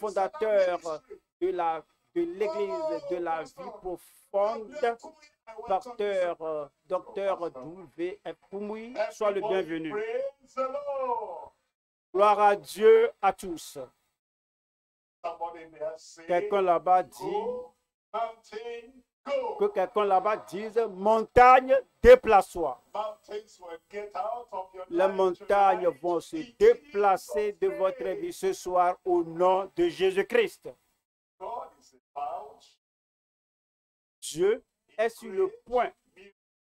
fondateur de l'Église de la vie profonde, docteur W.F. Kumuyi, soit le bienvenu. Gloire à Dieu à tous. Quelqu'un là-bas dit que quelqu'un là-bas dise montagne, déplace-toi. Les montagnes vont se déplacer de votre vie ce soir au nom de Jésus-Christ. Dieu est sur le point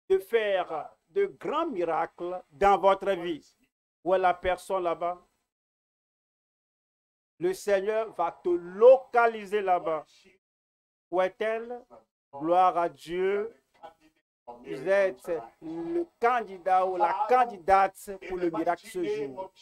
de faire de grands miracles dans votre vie. Où est la personne là-bas? Le Seigneur va te localiser là-bas. Où est-elle? Gloire à Dieu. Vous êtes le candidat ou la candidate pour le miracle ce jour.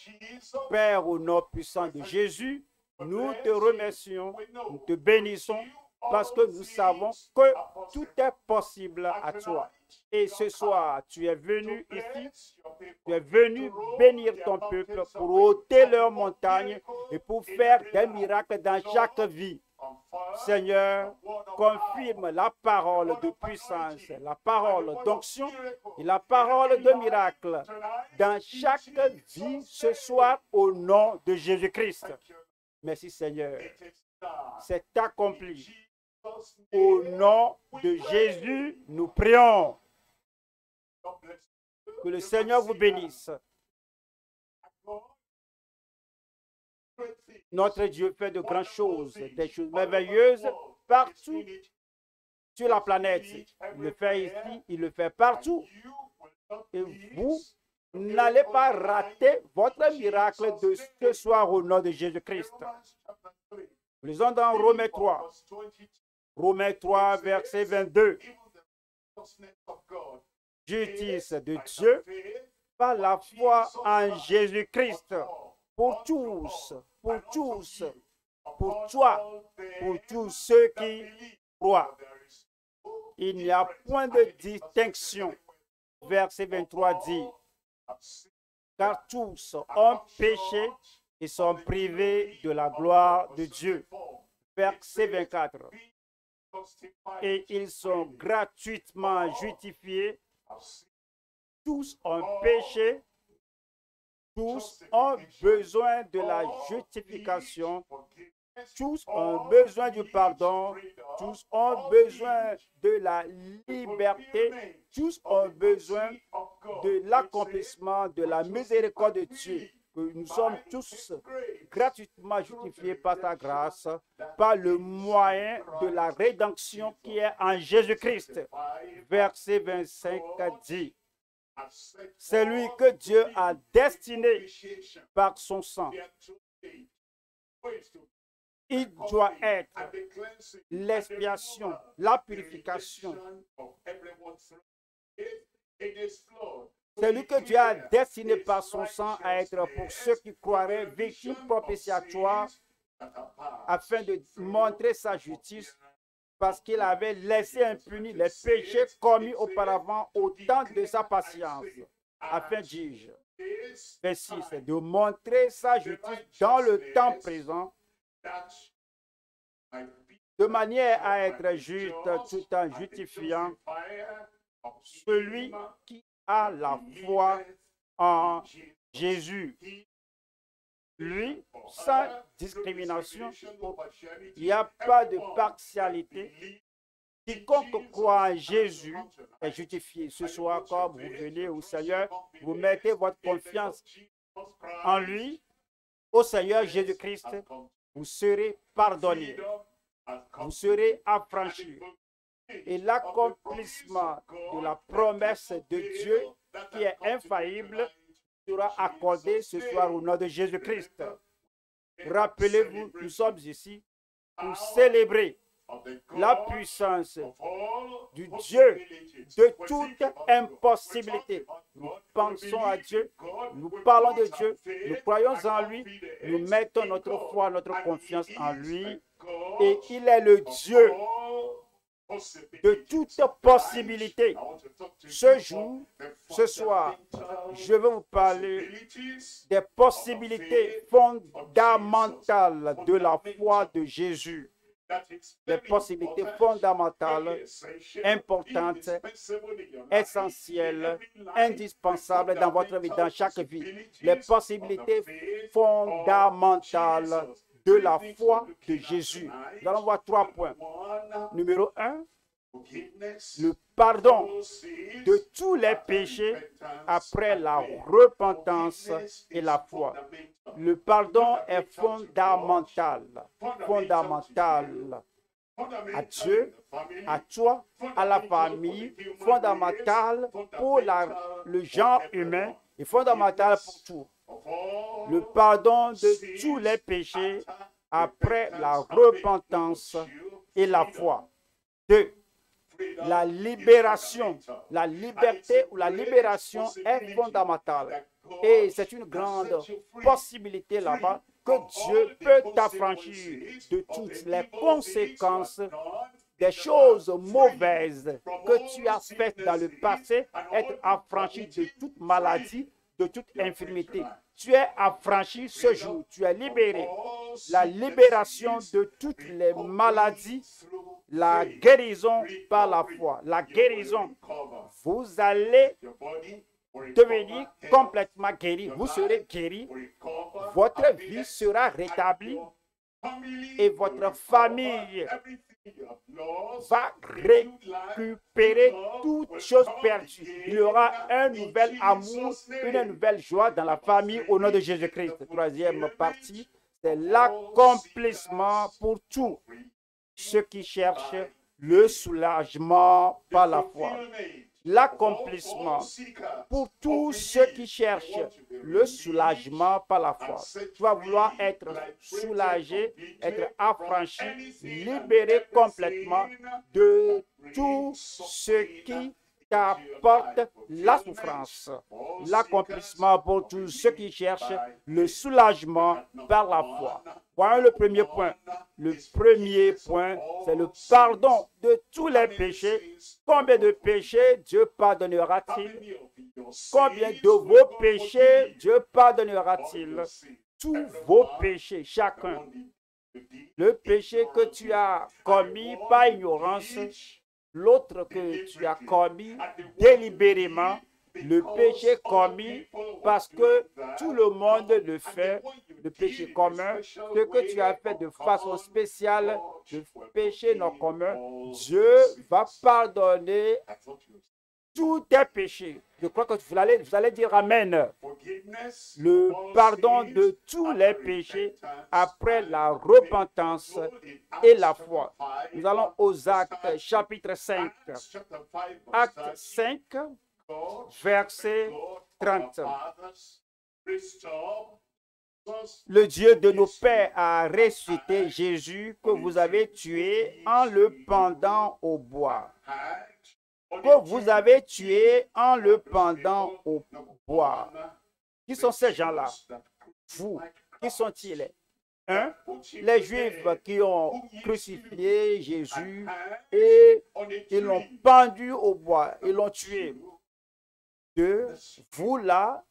Père, au nom puissant de Jésus, nous te remercions, nous te bénissons parce que nous savons que tout est possible à toi. Et ce soir, tu es venu ici, tu es venu bénir ton peuple pour ôter leurs montagnes et pour faire des miracles dans chaque vie. Seigneur, confirme la parole de puissance, la parole d'onction et la parole de miracle dans chaque vie ce soir au nom de Jésus-Christ. Merci Seigneur. C'est accompli. Au nom de Jésus, nous prions. Que le Seigneur vous bénisse. Notre Dieu fait de grandes choses, des choses merveilleuses partout sur la planète. Il le fait ici, il le fait partout. Et vous n'allez pas rater votre miracle de ce soir au nom de Jésus-Christ. Nous lisons dans Romains 3. Romains 3, verset 22. Justice de Dieu par la foi en Jésus-Christ pour tous, pour tous, pour toi, pour tous ceux qui croient. Il n'y a point de distinction. Verset 23 dit, car tous ont péché et sont privés de la gloire de Dieu. Verset 24. Et ils sont gratuitement justifiés. Tous ont péché. Tous ont besoin de la justification. Tous ont besoin du pardon. Tous ont besoin de la liberté. Tous ont besoin de l'accomplissement de la miséricorde de Dieu. Que nous sommes tous gratuitement justifiés par sa grâce, par le moyen de la rédemption qui est en Jésus-Christ. Verset 25 dit, c'est lui que Dieu a destiné par son sang. Il doit être l'expiation, la purification. C'est lui que Dieu a destiné par son sang à être pour ceux qui croiraient victimes propitiatoires afin de montrer sa justice parce qu'il avait laissé impunis les péchés commis auparavant au temps de sa patience. Afin, dis-je, 26, de montrer sa justice dans le temps présent de manière à être juste tout en justifiant celui qui a la foi en Jésus. Lui, sans discrimination, il n'y a pas de partialité. Quiconque croit en Jésus est justifié. Ce soir, comme vous venez au Seigneur, vous mettez votre confiance en lui, au Seigneur Jésus-Christ, vous serez pardonné, vous serez affranchi. Et l'accomplissement de la promesse de Dieu, qui est infaillible, sera accordé ce soir au nom de Jésus-Christ. Rappelez-vous, nous sommes ici pour célébrer la puissance du Dieu de toute impossibilité. Nous pensons à Dieu, nous parlons de Dieu, nous croyons en lui, nous mettons notre foi, notre confiance en lui, et il est le Dieu de toute possibilité. Ce jour, ce soir, je vais vous parler des possibilités fondamentales de la foi de Jésus. Les possibilités fondamentales, importantes, essentielles, indispensables dans votre vie, dans chaque vie. Les possibilités fondamentales de la foi de Jésus. Nous allons voir 3 points. Numéro 1, le pardon de tous les péchés après la repentance et la foi. Le pardon est fondamental. Fondamental à Dieu, à toi, à la famille, fondamental pour le genre humain et fondamental pour tout. Le pardon de tous les péchés après la repentance et la foi. 2. La libération, la liberté ou la libération est fondamentale. Et c'est une grande possibilité là-bas que Dieu peut t'affranchir de toutes les conséquences des choses mauvaises que tu as faites dans le passé, être affranchi de toute maladie, de toute infirmité. Tu es affranchi ce jour, tu es libéré. La libération de toutes les maladies, la guérison par la foi, la guérison. Vous allez devenir complètement guéri. Vous serez guéri. Votre vie sera rétablie et votre famille va récupérer toutes choses perdues. Il y aura un nouvel amour, une nouvelle joie dans la famille au nom de Jésus-Christ. Troisième partie, c'est l'accomplissement pour tous ceux qui cherchent le soulagement par la foi. L'accomplissement pour tous ceux qui cherchent le soulagement par la foi. Tu vas vouloir être soulagé, être affranchi, libéré complètement de tout ce qui t'apporte la souffrance. L'accomplissement pour tous ceux qui cherchent le soulagement par la foi. Voilà le premier point. Le premier point, c'est le pardon de tous les péchés. Combien de péchés Dieu pardonnera-t-il? Combien de vos péchés Dieu pardonnera-t-il? Tous vos péchés, chacun. Le péché que tu as commis par ignorance, l'autre que tu as commis délibérément, le péché commis parce que tout le monde le fait, le péché commun, ce que tu as fait de façon spéciale, le péché non commun, Dieu va pardonner tous tes péchés. Je crois que vous allez dire Amen. Le pardon de tous les péchés après la repentance et la foi. Nous allons aux Actes chapitre 5. Acte 5, verset 30. Le Dieu de nos pères a ressuscité Jésus que vous avez tué en le pendant au bois. Que vous avez tué en le pendant au bois. Qui sont ces gens-là? Vous, qui sont-ils? Les Juifs qui ont crucifié Jésus et ils l'ont pendu au bois, ils l'ont tué. Vous là,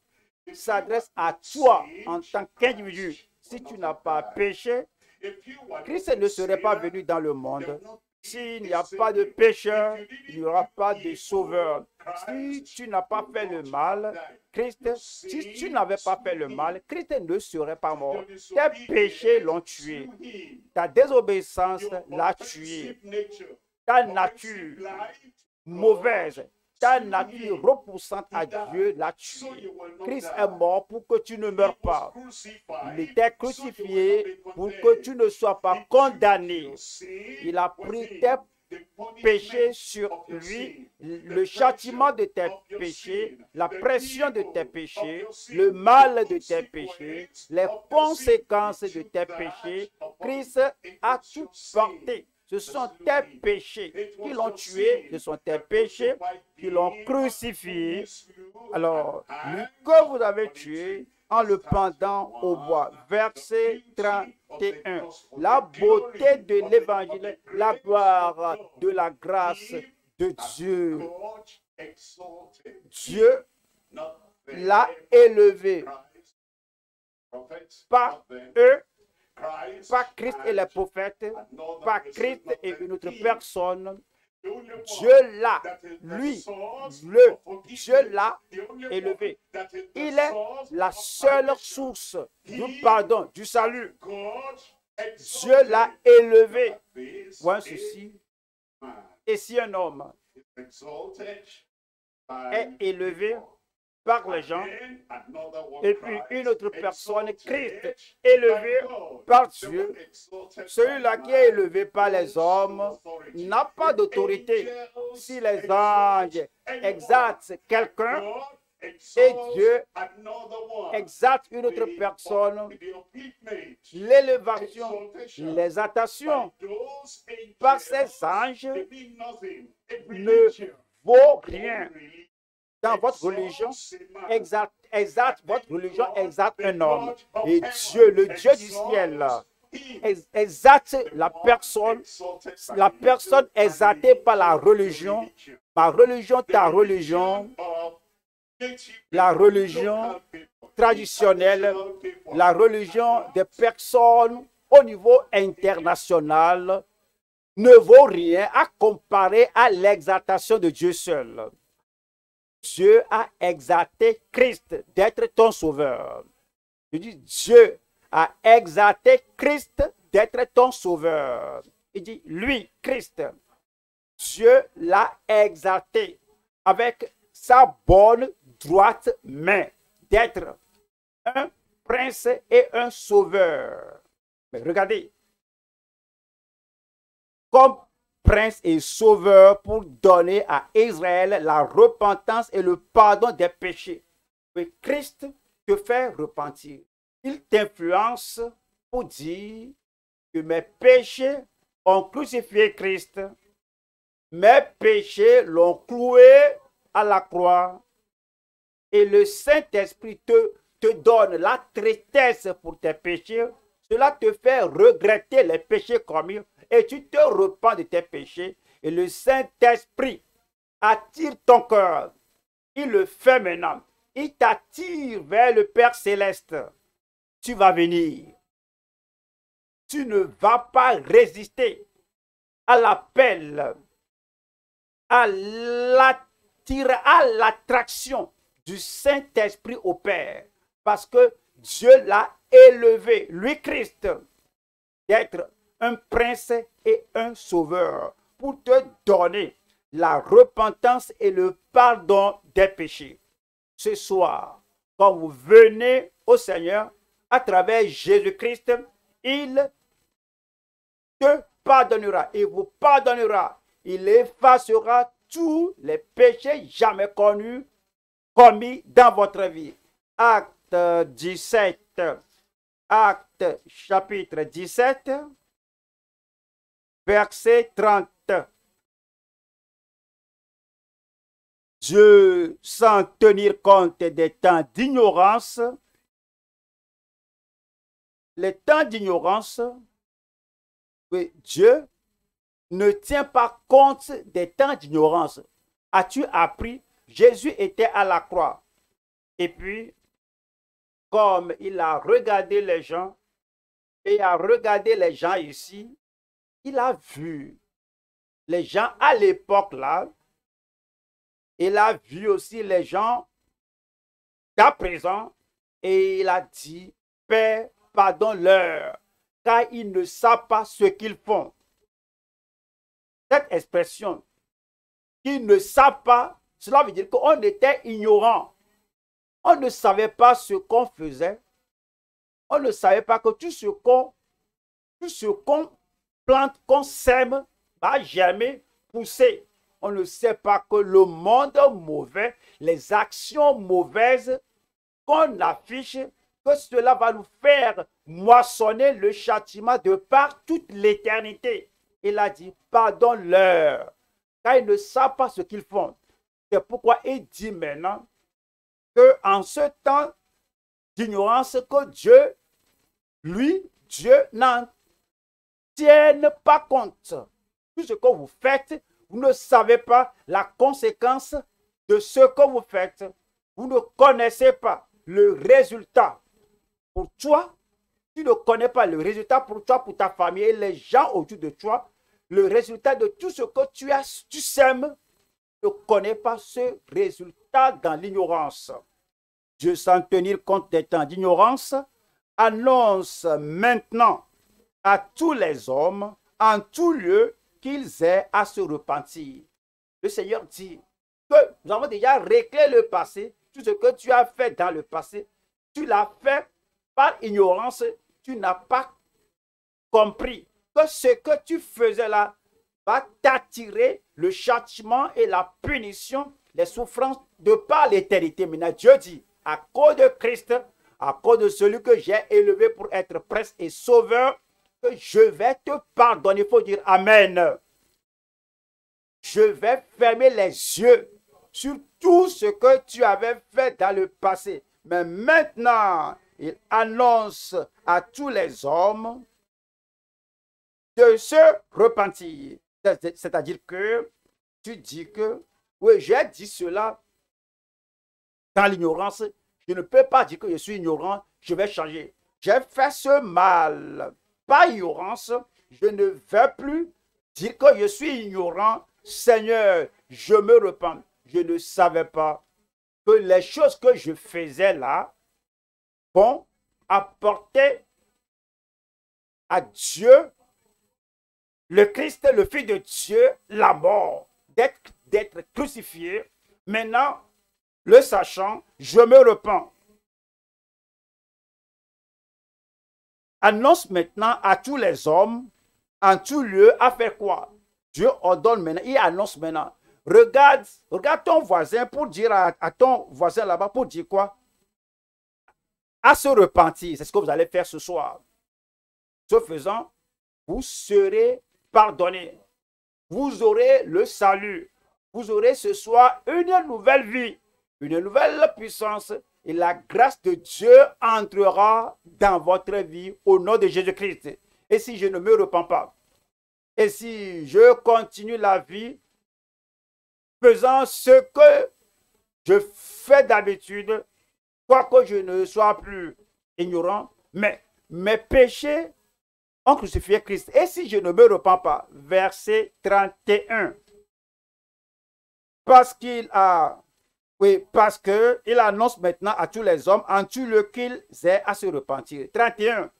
s'adresse à toi en tant qu'individu. Si tu n'as pas péché, Christ ne serait pas venu dans le monde. S'il n'y a pas de pécheur, il n'y aura pas de sauveur. Si tu n'as pas fait le mal, si tu n'avais pas fait le mal, Christ ne serait pas mort. Tes péchés l'ont tué. Ta désobéissance l'a tué. Ta nature mauvaise, ta nature repoussante à Dieu l'a tué. Christ est mort pour que tu ne meurs pas. Il était crucifié pour que tu ne sois pas condamné. Il a pris tes péchés sur lui, le châtiment de tes péchés, la pression de tes péchés, le mal de tes péchés, les conséquences de tes péchés. Christ a tout porté. Ce sont tes péchés qui l'ont tué, ce sont tes péchés qui l'ont crucifié. Alors, lui que vous avez tué en le pendant au bois. Verset 21. La beauté de l'évangile, la gloire de la grâce de Dieu. Dieu l'a élevé. Pas eux, pas Christ et les prophètes, pas Christ et une autre personne. Dieu l'a, lui, Dieu l'a élevé. Il est la seule source du pardon, du salut. Dieu l'a élevé. Voilà ceci. Et si un homme est élevé par les gens, et puis une autre personne, Christ, élevé par Dieu, celui-là qui est élevé par les hommes n'a pas d'autorité. Si les anges exaltent quelqu'un et Dieu exalte une autre personne, l'élévation, l'exaltation par ces anges ne vaut rien. Dans votre religion, exalte votre religion, exalte un homme. Et Dieu, le Dieu du ciel, exalte la personne exaltée par la religion, ma religion, ta religion, la religion traditionnelle, la religion des personnes au niveau international ne vaut rien à comparer à l'exaltation de Dieu seul. Dieu a exalté Christ d'être ton sauveur. Je dis, Dieu a exalté Christ d'être ton sauveur. Il dit, lui, Christ, Dieu l'a exalté avec sa bonne droite main d'être un prince et un sauveur. Mais regardez, comme prince et sauveur pour donner à Israël la repentance et le pardon des péchés. Mais Christ te fait repentir. Il t'influence pour dire que mes péchés ont crucifié Christ. Mes péchés l'ont cloué à la croix. Et le Saint-Esprit te donne la tristesse pour tes péchés. Cela te fait regretter les péchés commis et tu te repens de tes péchés. Et le Saint-Esprit attire ton cœur. Il le fait maintenant. Il t'attire vers le Père Céleste. Tu vas venir. Tu ne vas pas résister à l'appel, à l'attraction du Saint-Esprit au Père. Parce que Dieu l'a élevé, lui Christ, d'être un prince et un sauveur pour te donner la repentance et le pardon des péchés. Ce soir, quand vous venez au Seigneur à travers Jésus-Christ, il te pardonnera, il vous pardonnera, il effacera tous les péchés jamais commis dans votre vie. Acte 17, Acte chapitre 17, verset 30. Dieu, sans tenir compte des temps d'ignorance, les temps d'ignorance, Dieu ne tient pas compte des temps d'ignorance. As-tu appris? Jésus était à la croix. Et puis, comme il a regardé les gens, et a regardé les gens ici, il a vu les gens à l'époque là, il a vu aussi les gens d'à présent, et il a dit, Père, pardonne-leur, car ils ne savent pas ce qu'ils font. Cette expression, qu'ils ne savent pas, cela veut dire qu'on était ignorant. On ne savait pas ce qu'on faisait. On ne savait pas que tout ce qu'on plante, qu'on sème, va jamais pousser. On ne sait pas que le monde mauvais, les actions mauvaises qu'on affiche, que cela va nous faire moissonner le châtiment de par toute l'éternité. Il a dit, pardonne-leur, car ils ne savent pas ce qu'ils font. C'est pourquoi il dit maintenant qu'en ce temps d'ignorance que Dieu, lui, Dieu n'en tienne pas compte. Tout ce que vous faites, vous ne savez pas la conséquence de ce que vous faites. Vous ne connaissez pas le résultat. Pour toi, tu ne connais pas le résultat pour toi, pour ta famille et les gens autour de toi. Le résultat de tout ce que tu sèmes, ne connais pas ce résultat dans l'ignorance. Dieu, sans tenir compte des temps d'ignorance, annonce maintenant à tous les hommes, en tout lieu, qu'ils aient à se repentir. Le Seigneur dit que nous avons déjà réglé le passé. Tout ce que tu as fait dans le passé, tu l'as fait par ignorance. Tu n'as pas compris que ce que tu faisais là va t'attirer le châtiment et la punition, les souffrances de par l'éternité. Maintenant, Dieu dit, à cause de Christ, à cause de celui que j'ai élevé pour être prince et sauveur, que je vais te pardonner. Il faut dire Amen. Je vais fermer les yeux sur tout ce que tu avais fait dans le passé. Mais maintenant, il annonce à tous les hommes de se repentir. C'est-à-dire que tu dis que, oui, j'ai dit cela dans l'ignorance. Je ne peux pas dire que je suis ignorant, je vais changer. J'ai fait ce mal par ignorance. Je ne vais plus dire que je suis ignorant. Seigneur, je me repens. Je ne savais pas que les choses que je faisais là vont apporter à Dieu, le Christ, le Fils de Dieu, la mort, d'être crucifié. Maintenant, le sachant, je me repens. Annonce maintenant à tous les hommes, en tout lieu, à faire quoi? Dieu ordonne maintenant, il annonce maintenant. Regarde ton voisin pour dire à ton voisin là-bas, pour dire quoi? À se repentir. C'est ce que vous allez faire ce soir. Ce faisant, vous serez pardonnés. Vous aurez le salut. Vous aurez ce soir une nouvelle vie, une nouvelle puissance. Et la grâce de Dieu entrera dans votre vie au nom de Jésus-Christ. Et si je ne me repens pas, et si je continue la vie faisant ce que je fais d'habitude, quoique je ne sois plus ignorant, mais mes péchés ont crucifié Christ. Et si je ne me repens pas, verset 31, parce qu'il annonce maintenant à tous les hommes en tout lieu qu'ils aient à se repentir. 31.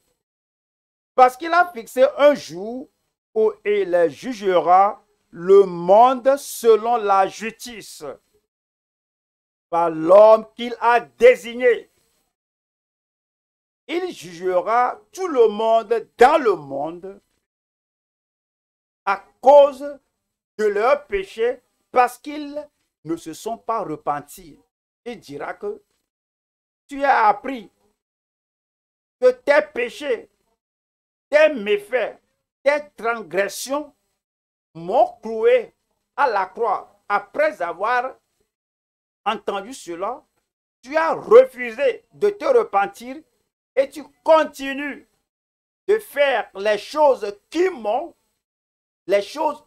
Parce qu'il a fixé un jour où il jugera le monde selon la justice par l'homme qu'il a désigné. Il jugera tout le monde dans le monde à cause de leurs péchés parce qu'ils ne se sont pas repentis. Il dira que tu as appris que tes péchés, tes méfaits, tes transgressions m'ont cloué à la croix. Après avoir entendu cela, tu as refusé de te repentir et tu continues de faire les choses qui m'ont,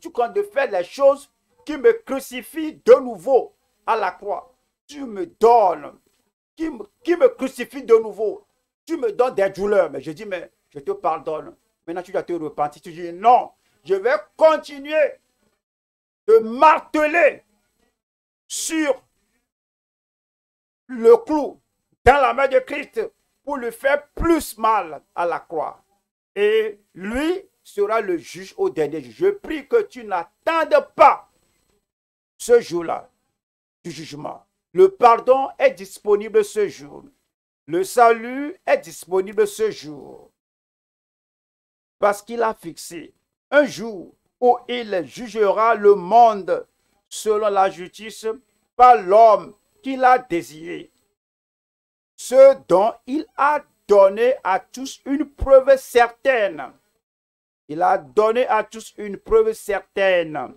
tu continues de faire les choses qui me crucifient de nouveau à la croix. Tu me donnes, qui me crucifie de nouveau. Tu me donnes des douleurs. Mais je dis, mais je te pardonne. Maintenant, tu dois te repentir. Tu dis, non, je vais continuer de marteler sur le clou dans la main de Christ pour lui faire plus mal à la croix. Et lui sera le juge au dernier jour. Je prie que tu n'attendes pas ce jour-là du jugement. Le pardon est disponible ce jour. Le salut est disponible ce jour. Parce qu'il a fixé un jour où il jugera le monde selon la justice par l'homme qu'il a désiré. Ce dont il a donné à tous une preuve certaine. Il a donné à tous une preuve certaine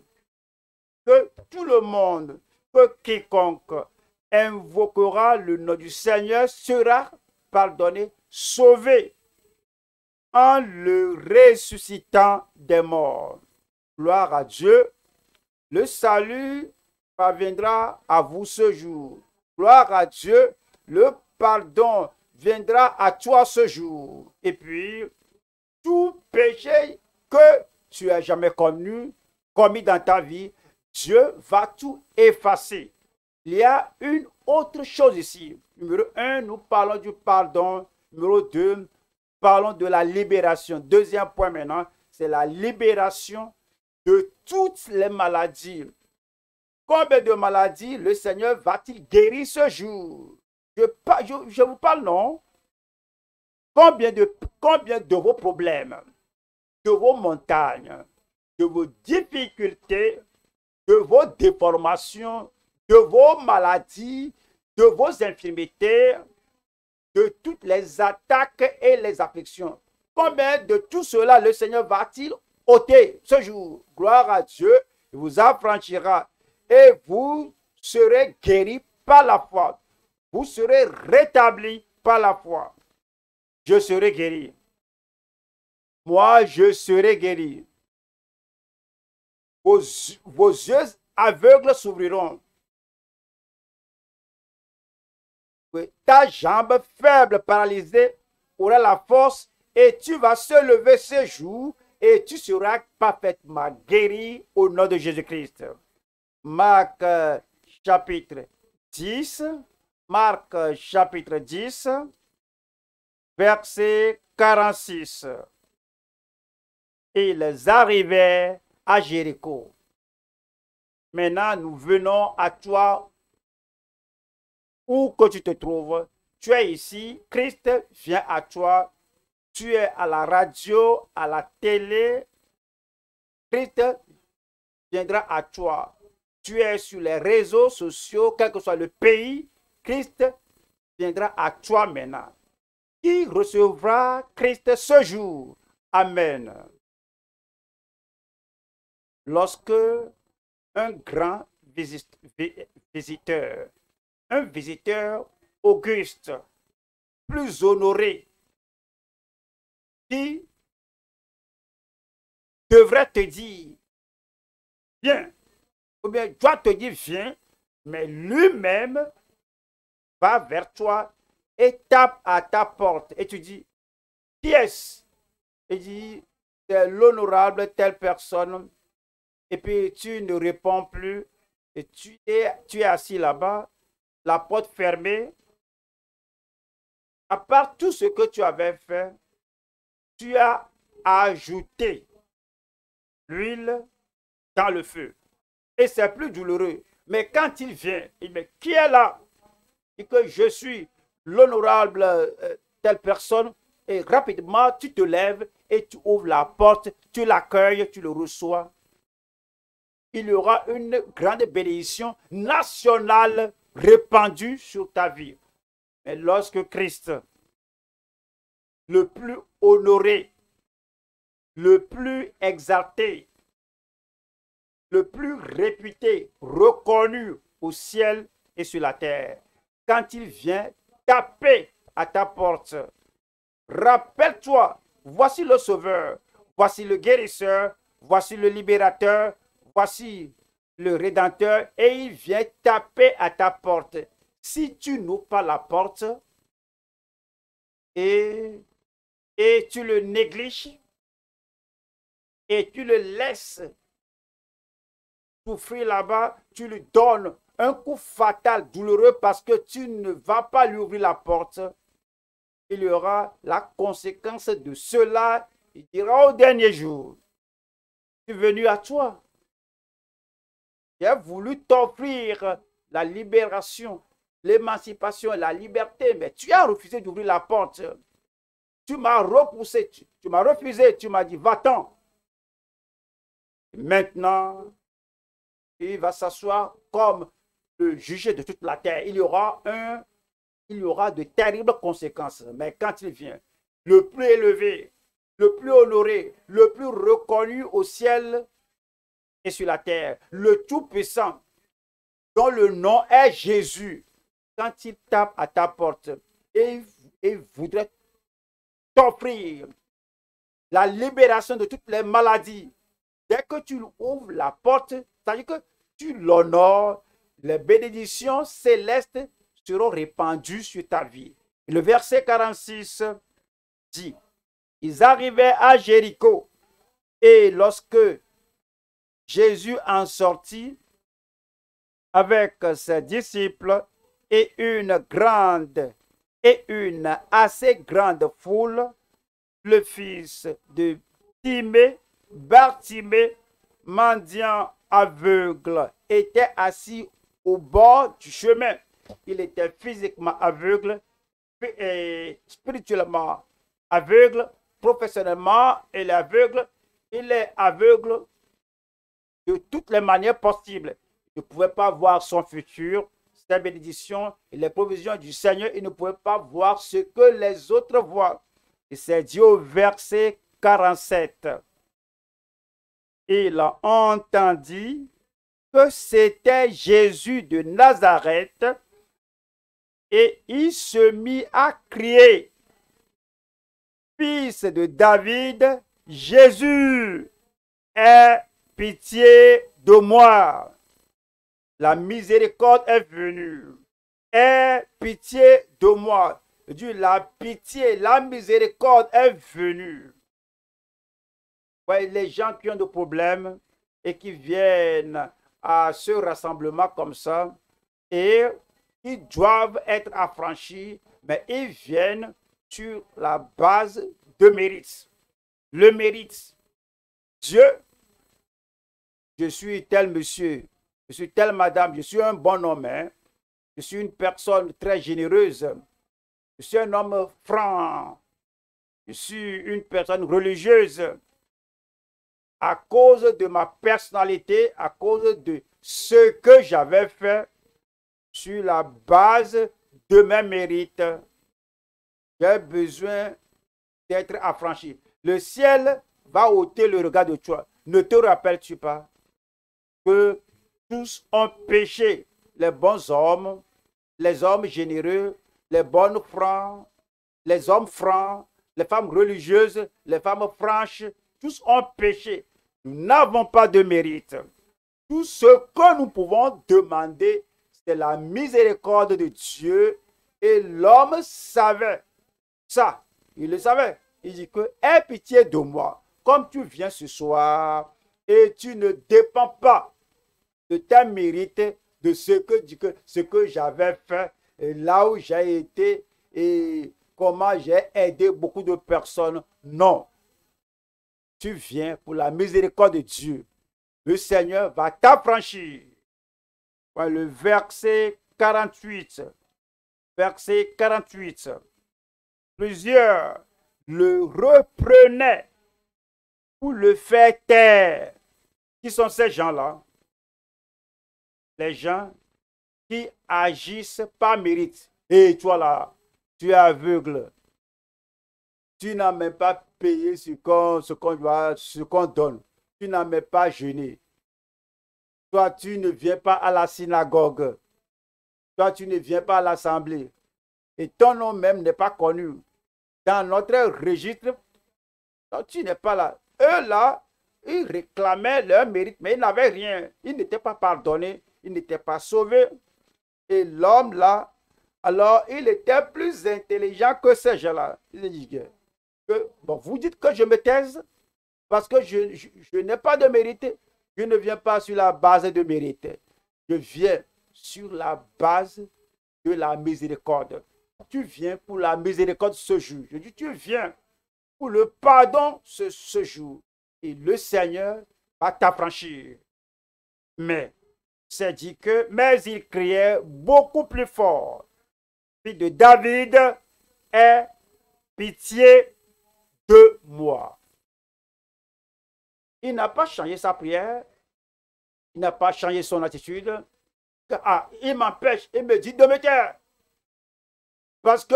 que tout le monde, que quiconque invoquera le nom du Seigneur sera pardonné, sauvé. en le ressuscitant des morts. Gloire à Dieu. Le salut parviendra à vous ce jour. Gloire à Dieu. Le pardon viendra à toi ce jour. Et puis, tout péché que tu as jamais commis dans ta vie, Dieu va tout effacer. Il y a une autre chose ici. Numéro 1, nous parlons du pardon. Numéro 2, parlons de la libération. Deuxième point maintenant, c'est la libération de toutes les maladies. Combien de maladies le Seigneur va-t-il guérir ce jour? Je vous parle, non? Combien de vos problèmes, de vos montagnes, de vos difficultés, de vos déformations, de vos maladies, de vos infirmités, de toutes les attaques et les afflictions. Combien de tout cela le Seigneur va-t-il ôter ce jour? Gloire à Dieu, il vous affranchira et vous serez guéris par la foi. Vous serez rétablis par la foi. Je serai guéri. Moi, je serai guéri. Vos yeux aveugles s'ouvriront. Ta jambe faible, paralysée, aura la force et tu vas se lever ce jour et tu seras parfaitement guéri au nom de Jésus-Christ. Marc chapitre 10. Marc chapitre 10, verset 46. Ils arrivaient à Jéricho. Maintenant, nous venons à toi où que tu te trouves. Tu es ici, Christ vient à toi. Tu es à la radio, à la télé. Christ viendra à toi. Tu es sur les réseaux sociaux, quel que soit le pays. Christ viendra à toi maintenant. Qui recevra Christ ce jour? Amen. Lorsque un grand visiteur, un visiteur auguste, plus honoré, qui devrait te dire, viens, ou bien doit te dire, viens, mais lui-même va vers toi et tape à ta porte. Et tu dis, qui est-ce? Il dit, c'est l'honorable telle personne. Et puis tu ne réponds plus. Et tu es assis là-bas, la porte fermée. À part tout ce que tu avais fait, tu as ajouté l'huile dans le feu. Et c'est plus douloureux. Mais quand il vient, il dit, qui est là? Et que je suis l'honorable telle personne, et rapidement tu te lèves et tu ouvres la porte, tu l'accueilles, tu le reçois. Il y aura une grande bénédiction nationale répandue sur ta vie. Mais lorsque Christ, le plus honoré, le plus exalté, le plus réputé, reconnu au ciel et sur la terre, quand il vient taper à ta porte, rappelle-toi, voici le Sauveur, voici le guérisseur, voici le libérateur, voici le Rédempteur, et il vient taper à ta porte. Si tu n'ouvres pas la porte et tu le négliges et tu le laisses souffrir là-bas, tu lui donnes un coup fatal, douloureux, parce que tu ne vas pas lui ouvrir la porte, il y aura la conséquence de cela. Il dira au dernier jour, je suis venu à toi. J'ai voulu t'offrir la libération, l'émancipation, la liberté, mais tu as refusé d'ouvrir la porte. Tu m'as repoussé, tu m'as refusé, tu m'as dit, va-t'en. Maintenant, il va s'asseoir comme le juge de toute la terre. Il y aura de terribles conséquences. Mais quand il vient, le plus élevé, le plus honoré, le plus reconnu au ciel et sur la terre, le Tout-Puissant, dont le nom est Jésus, quand il tape à ta porte et voudrait t'offrir la libération de toutes les maladies. Dès que tu ouvres la porte, c'est-à-dire que tu l'honores, les bénédictions célestes seront répandues sur ta vie. Et le verset 46 dit, ils arrivaient à Jéricho, et lorsque Jésus en sortit avec ses disciples et une assez grande foule, le fils de Timée, Bartimée, mendiant aveugle, était assis au bord du chemin. Il était physiquement aveugle et spirituellement aveugle, professionnellement il est aveugle. Il est aveugle de toutes les manières possibles. Il ne pouvait pas voir son futur, ses bénédictions et les provisions du Seigneur. Il ne pouvait pas voir ce que les autres voient. Et c'est dit au verset 47. Il entendit que c'était Jésus de Nazareth et il se mit à crier, Fils de David, Jésus, aie pitié de moi. La miséricorde est venue. Aie pitié de moi. Dieu, la pitié, la miséricorde est venue. Ouais, les gens qui ont des problèmes et qui viennent à ce rassemblement comme ça, et ils doivent être affranchis, mais ils viennent sur la base de mérite. Le mérite. Dieu, je suis tel monsieur, je suis telle madame, je suis un bon homme, hein? Je suis une personne très généreuse, je suis un homme franc, je suis une personne religieuse. À cause de ma personnalité, à cause de ce que j'avais fait, sur la base de mes mérites, j'ai besoin d'être affranchi. Le ciel va ôter le regard de toi. Ne te rappelles-tu pas que tous ont péché, les bons hommes, les hommes généreux, les bonnes francs, les hommes francs, les femmes religieuses, les femmes franches, tous ont péché. Nous n'avons pas de mérite. Tout ce que nous pouvons demander, c'est la miséricorde de Dieu. Et l'homme savait ça. Il le savait. Il dit que, aie pitié de moi. Comme tu viens ce soir et tu ne dépends pas de tes mérites, de ce que j'avais fait, et là où j'ai été et comment j'ai aidé beaucoup de personnes. Non. Tu viens pour la miséricorde de Dieu. Le Seigneur va t'affranchir. Le verset 48. Verset 48. Plusieurs le reprenaient pour le faire taire. Qui sont ces gens-là? Les gens qui agissent par mérite. Et toi là, tu es aveugle. Tu n'as même pas payé ce qu'on donne. Tu n'as même pas jeûné. Toi, tu ne viens pas à la synagogue. Toi, tu ne viens pas à l'assemblée. Et ton nom même n'est pas connu. Dans notre registre, toi, tu n'es pas là. Eux, là, ils réclamaient leur mérite, mais ils n'avaient rien. Ils n'étaient pas pardonnés. Ils n'étaient pas sauvés. Et l'homme, là, alors, il était plus intelligent que ces gens-là. Il dit que, bon, vous dites que je me taise parce que je n'ai pas de mérite. Je ne viens pas sur la base de mérite. Je viens sur la base de la miséricorde. Tu viens pour la miséricorde ce jour. Je dis, tu viens pour le pardon ce jour. Et le Seigneur va t'affranchir. Mais, c'est dit que, mais il criait beaucoup plus fort. Fils de David, aie pitié de moi. Il n'a pas changé sa prière. Il n'a pas changé son attitude. Ah, il m'empêche, il me dit de me taire. Parce que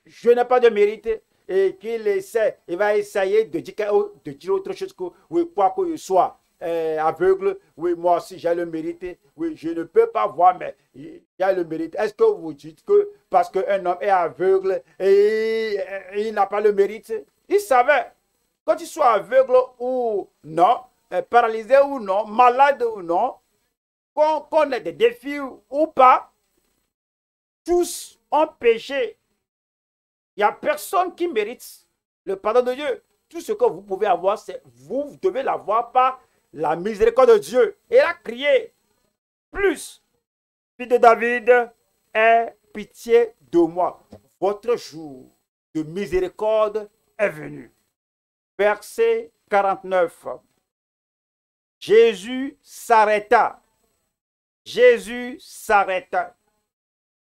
je n'ai pas de mérite et qu'il essaie, il va essayer de dire autre chose que oui, quoi que ce soit. Aveugle, oui, moi aussi j'ai le mérite, oui, je ne peux pas voir, mais il y a le mérite. Est-ce que vous dites que parce qu'un homme est aveugle et il n'a pas le mérite? Il savait que tu sois aveugle ou non, paralysé ou non, malade ou non, qu'on ait des défis ou pas, tous ont péché. Il n'y a personne qui mérite le pardon de Dieu. Tout ce que vous pouvez avoir, c'est vous devez l'avoir par la miséricorde de Dieu. Et il a crié plus. Fils de David, aie pitié de moi. Votre jour de miséricorde est venu. Verset 49. Jésus s'arrêta. Jésus s'arrêta.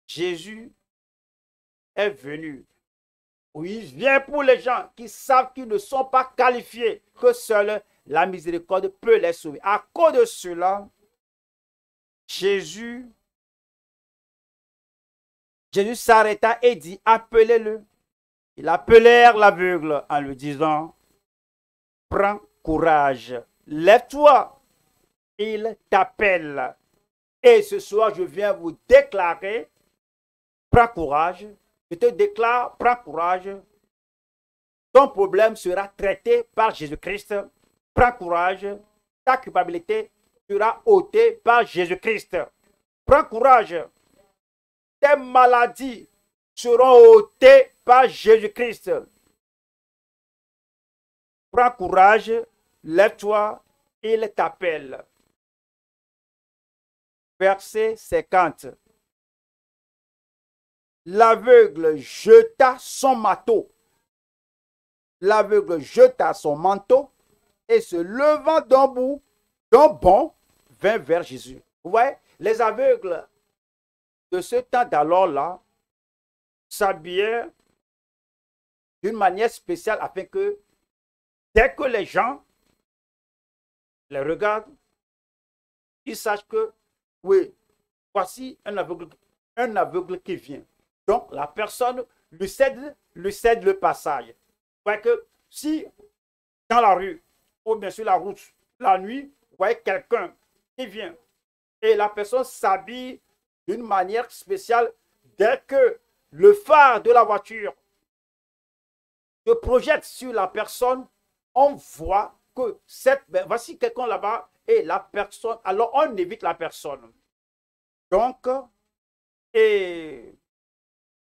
Jésus est venu. Oui, il vient pour les gens qui savent qu'ils ne sont pas qualifiés, que seule la miséricorde peut les sauver. À cause de cela, Jésus s'arrêta et dit, appelez-le. Ils appelèrent l'aveugle en lui disant, prends courage, lève-toi, il t'appelle. Et ce soir, je viens vous déclarer, prends courage, je te déclare, prends courage, ton problème sera traité par Jésus-Christ, prends courage, ta culpabilité sera ôtée par Jésus-Christ, prends courage, tes maladies seront ôtées par Jésus-Christ. Prends courage, lève-toi, il t'appelle. Verset 50. L'aveugle jeta son manteau. L'aveugle jeta son manteau et se levant d'un bond, vint vers Jésus. Vous voyez, les aveugles de ce temps d'alors-là s'habillaient d'une manière spéciale afin que dès que les gens les regardent, ils sachent que oui, voici un aveugle qui vient. Donc la personne lui cède le passage. Vous voyez que si dans la rue ou bien sur la route, la nuit, vous voyez quelqu'un qui vient et la personne s'habille d'une manière spéciale, dès que le phare de la voiture se projette sur la personne, on voit que voici quelqu'un là-bas et la personne, alors on évite la personne. Donc, et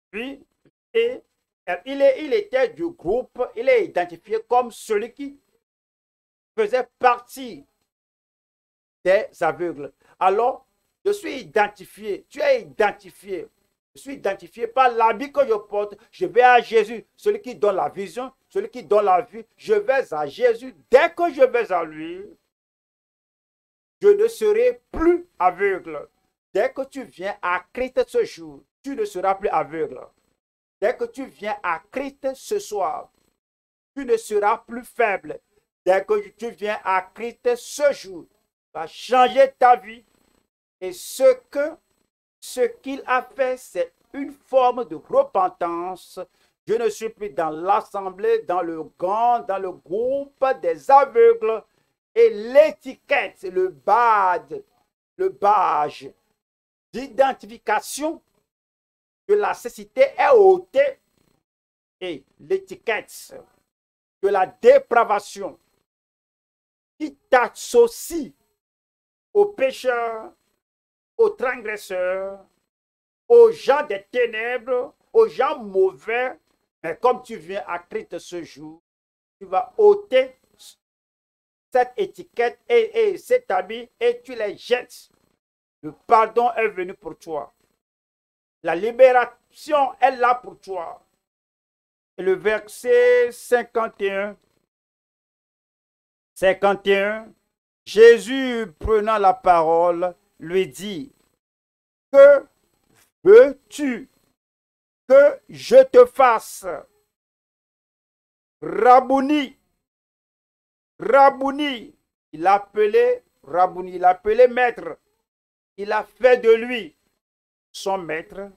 puis, il était du groupe, il est identifié comme celui qui faisait partie des aveugles. Alors, je suis identifié, tu es identifié. Je suis identifié par l'habit que je porte. Je vais à Jésus, celui qui donne la vision, celui qui donne la vie. Je vais à Jésus. Dès que je vais à lui, je ne serai plus aveugle. Dès que tu viens à Christ ce jour, tu ne seras plus aveugle. Dès que tu viens à Christ ce soir, tu ne seras plus faible. Dès que tu viens à Christ ce jour, tu vas changer ta vie. Et ce qu'il a fait, c'est une forme de repentance. Je ne suis plus dans l'assemblée, dans le groupe des aveugles. Et l'étiquette, le badge d'identification de la cécité est ôté. Et l'étiquette de la dépravation qui t'associe aux pécheurs, aux transgresseurs, aux gens des ténèbres, aux gens mauvais. Mais comme tu viens à Christ ce jour, tu vas ôter cette étiquette et cet habit et tu les jettes. Le pardon est venu pour toi. La libération est là pour toi. Et le verset 51, Jésus prenant la parole, lui dit, que veux-tu que je te fasse? Rabouni, Rabouni, il appelait Rabouni, il appelait maître. Il a fait de lui son maître,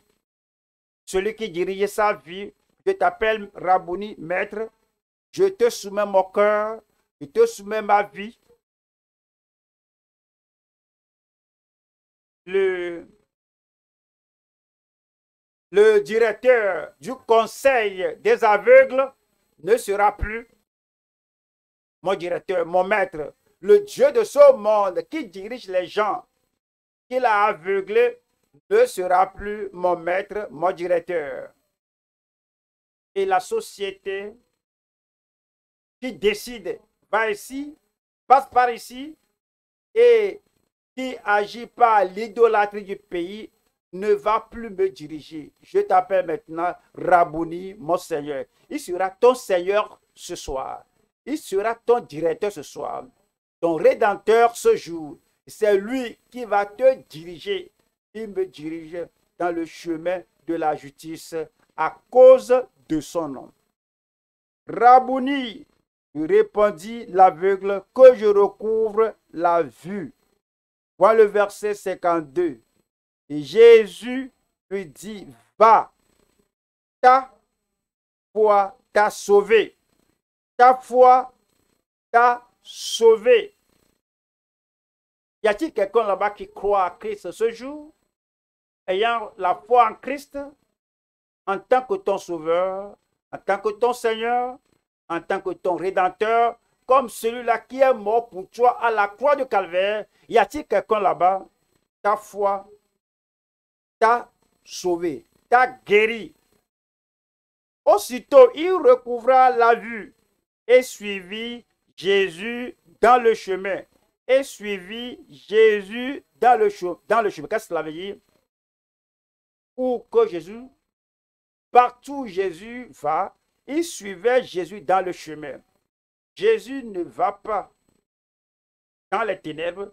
celui qui dirigeait sa vie. Je t'appelle Rabouni, maître. Je te soumets mon cœur, je te soumets ma vie. Le directeur du conseil des aveugles ne sera plus mon directeur, mon maître. Le Dieu de ce monde qui dirige les gens, qu'il a aveuglés, ne sera plus mon maître, mon directeur. Et la société qui décide, va ici, passe par ici, et qui agit par l'idolâtrie du pays, ne va plus me diriger. Je t'appelle maintenant Rabouni, mon Seigneur. Il sera ton Seigneur ce soir. Il sera ton directeur ce soir. Ton Rédempteur ce jour. C'est lui qui va te diriger. Il me dirige dans le chemin de la justice à cause de son nom. Rabouni, répondit l'aveugle, que je recouvre la vue. Voilà le verset 52. Et Jésus lui dit, va, ta foi t'a sauvé. Ta foi t'a sauvé. Y a-t-il quelqu'un là-bas qui croit à Christ ce jour, ayant la foi en Christ, en tant que ton sauveur, en tant que ton Seigneur, en tant que ton Rédempteur, comme celui-là qui est mort pour toi à la croix de Calvaire? Y a-t-il quelqu'un là-bas? Ta foi t'a sauvé, t'a guéri. Aussitôt, il recouvra la vue et suivit Jésus dans le chemin. Et suivit Jésus dans le chemin. Qu'est-ce que cela veut dire? Pour que Jésus, partout où Jésus va, il suivait Jésus dans le chemin. Jésus ne va pas dans les ténèbres,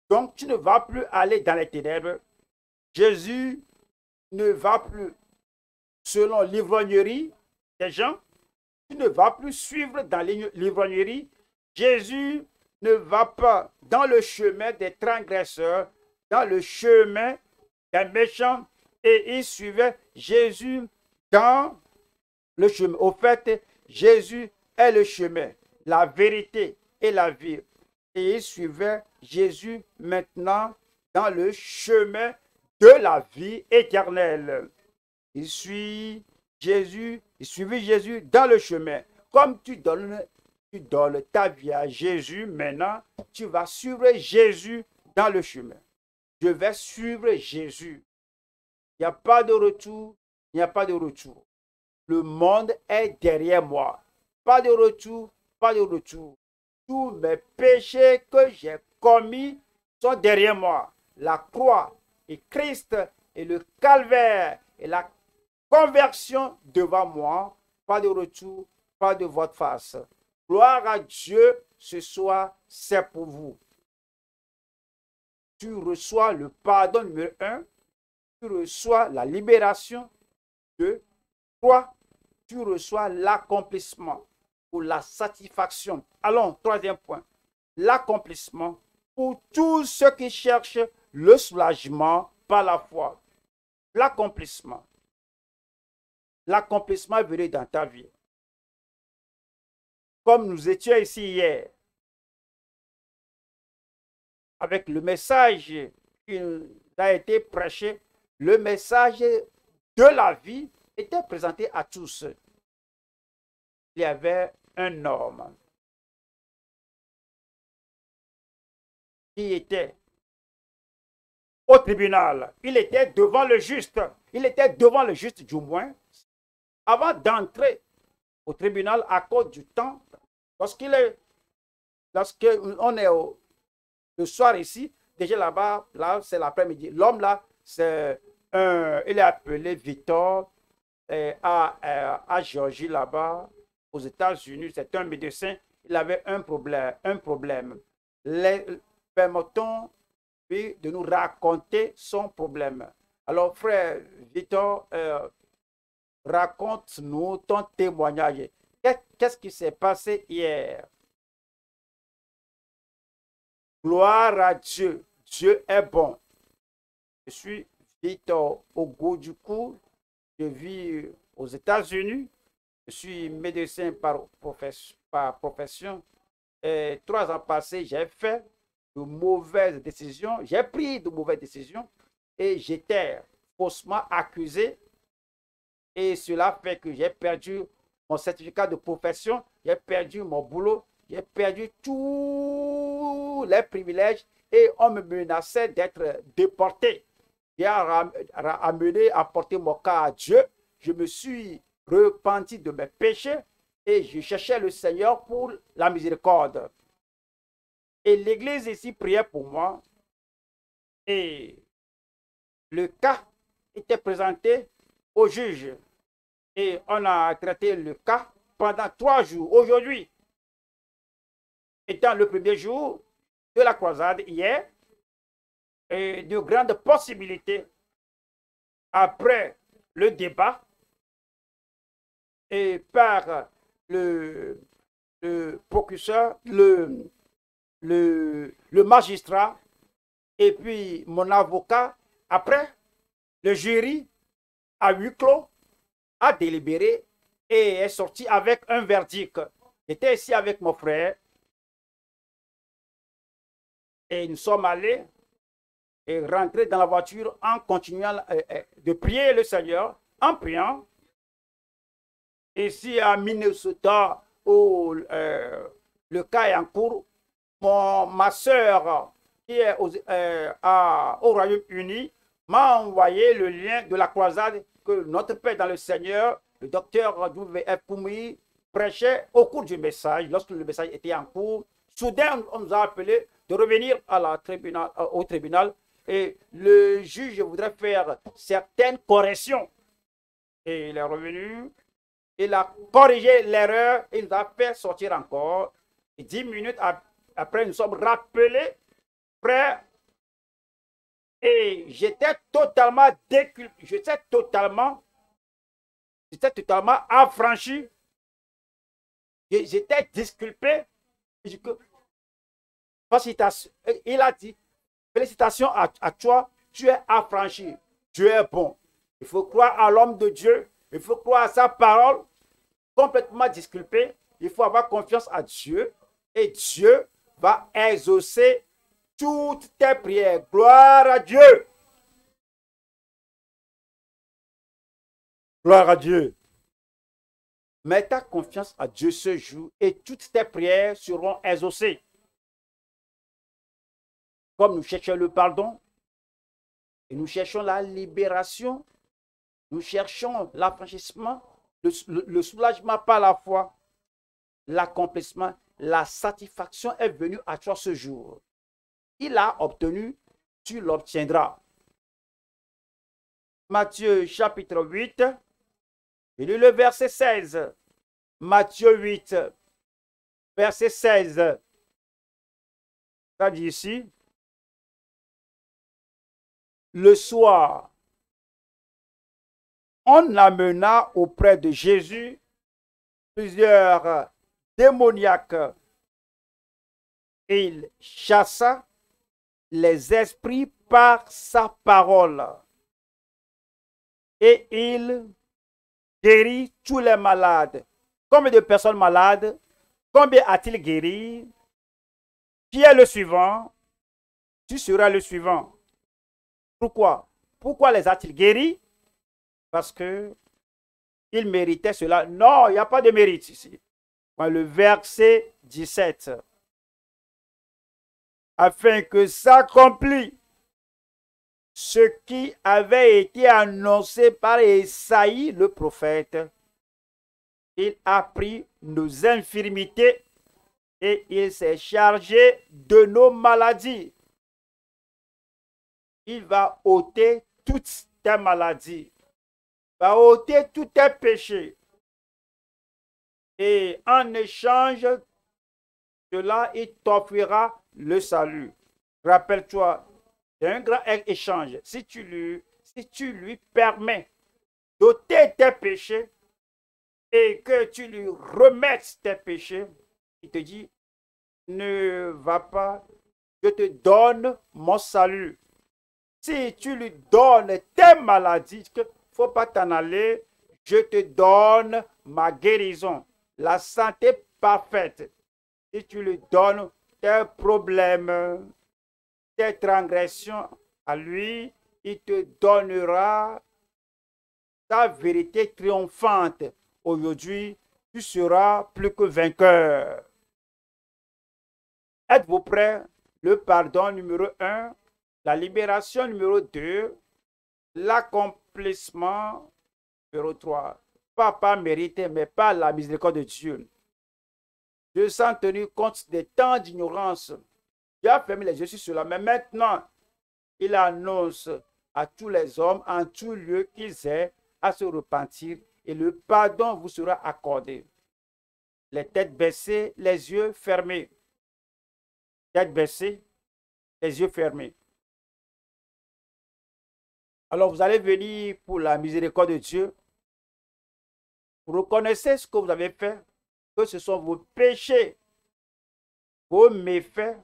donc tu ne vas plus aller dans les ténèbres. Jésus ne va plus selon l'ivrognerie des gens. Tu ne vas plus suivre dans l'ivrognerie. Jésus ne va pas dans le chemin des transgresseurs, dans le chemin des méchants, et il suivait Jésus dans le chemin. Au fait, Jésus est le chemin, la vérité et la vie. Et il suivait Jésus maintenant dans le chemin de la vie éternelle. Il suivit Jésus dans le chemin. Comme tu donnes ta vie à Jésus, maintenant, tu vas suivre Jésus dans le chemin. Je vais suivre Jésus. Il n'y a pas de retour, il n'y a pas de retour. Le monde est derrière moi. Pas de retour, pas de retour. Tous mes péchés que j'ai commis sont derrière moi. La croix et Christ et le calvaire et la conversion devant moi. Pas de retour, pas de votre face. Gloire à Dieu, ce soir, c'est pour vous. Tu reçois le pardon numéro 1. Tu reçois la libération. 2. 3. Tu reçois l'accomplissement ou la satisfaction. Allons, troisième point. L'accomplissement pour tous ceux qui cherchent le soulagement par la foi. L'accomplissement. L'accomplissement est venu dans ta vie. Comme nous étions ici hier, avec le message qui a été prêché, le message de la vie était présenté à tous. Il y avait un homme qui était au tribunal. Il était devant le juste. Il était devant le juste du moins. Avant d'entrer au tribunal à cause du temps, lorsqu'on est le soir ici, déjà là-bas, là, c'est l'après-midi. L'homme là, il est appelé Victor à Géorgie là-bas, aux États-Unis. C'est un médecin. Il avait un problème. Permettons de nous raconter son problème. Alors, frère Victor, raconte-nous ton témoignage. Qu'est-ce qui s'est passé hier? Gloire à Dieu. Dieu est bon. Je suis Victor Ogodjuku. Je vis aux États-Unis. Je suis médecin par profession. Et 3 ans passés, j'ai fait de mauvaises décisions. J'ai pris de mauvaises décisions et j'étais faussement accusé. Et cela fait que j'ai perdu mon certificat de profession. J'ai perdu mon boulot. J'ai perdu tous les privilèges et on me menaçait d'être déporté. J'ai amené à porter mon cas à Dieu. Je me suis repenti de mes péchés et je cherchais le Seigneur pour la miséricorde. Et l'église ici priait pour moi et le cas était présenté au juge et on a traité le cas pendant 3 jours. Aujourd'hui, étant le premier jour de la croisade hier, et de grandes possibilités après le débat et par le procureur, le magistrat et puis mon avocat. Après, le jury à huis clos a délibéré et est sorti avec un verdict. J'étais ici avec mon frère et nous sommes allés et rentrés dans la voiture en continuant de prier le Seigneur, en priant. Ici à Minnesota, où le cas est en cours, ma soeur qui est au Royaume-Uni m'a envoyé le lien de la croisade que notre Père dans le Seigneur, le docteur W.F. Koumi, prêchait au cours du message. Lorsque le message était en cours, soudain, on nous a appelé de revenir au tribunal et le juge voudrait faire certaines corrections. Et il est revenu, il a corrigé l'erreur et il nous a fait sortir encore. Et 10 minutes après, nous sommes rappelés, frère. Et j'étais totalement déculpé, j'étais totalement affranchi. J'étais disculpé. Il a dit, félicitations à toi, tu es affranchi, tu es bon. Il faut croire à l'homme de Dieu, il faut croire à sa parole, complètement disculpé. Il faut avoir confiance à Dieu et Dieu va exaucer toutes tes prières. Gloire à Dieu. Gloire à Dieu. Mets ta confiance à Dieu ce jour et toutes tes prières seront exaucées. Comme nous cherchons le pardon, et nous cherchons la libération, nous cherchons l'affranchissement, le soulagement par la foi, l'accomplissement, la satisfaction est venue à toi ce jour. Il a obtenu, tu l'obtiendras. Matthieu chapitre 8, je lis le verset 16. Matthieu 8, verset 16. Ça dit ici, le soir, on amena auprès de Jésus plusieurs démoniaques. Il chassa les esprits par sa parole. Et il guérit tous les malades. Combien de personnes malades? Combien a-t-il guéri? Qui est le suivant? Tu seras le suivant. Pourquoi? Pourquoi les a-t-il guéris? Parce que il méritait cela. Non, il n'y a pas de mérite ici. Le verset 17. Afin que s'accomplisse ce qui avait été annoncé par Esaïe le prophète. Il a pris nos infirmités et il s'est chargé de nos maladies. Il va ôter toutes tes maladies, va ôter tous tes péchés. Et en échange de cela, il t'offrira le salut. Rappelle-toi, c'est un grand échange. Si tu lui permets d'ôter tes péchés et que tu lui remettes tes péchés, il te dit, ne va pas, je te donne mon salut. Si tu lui donnes tes maladies, il ne faut pas t'en aller, je te donne ma guérison, la santé parfaite. Si tu lui donnes tes problèmes, tes transgressions à lui, il te donnera ta vérité triomphante. Aujourd'hui, tu seras plus que vainqueur. Êtes-vous prêts? Le pardon numéro 1, la libération numéro 2, l'accomplissement numéro 3. Pas mérité, mais par la miséricorde de Dieu. Dieu sans tenir compte des temps d'ignorance. Dieu a fermé les yeux sur cela, mais maintenant, il annonce à tous les hommes en tout lieu qu'ils aient à se repentir et le pardon vous sera accordé. Les têtes baissées, les yeux fermés. Tête baissée, les yeux fermés. Alors vous allez venir pour la miséricorde de Dieu. Vous reconnaissez ce que vous avez fait, que ce sont vos péchés, vos méfaits,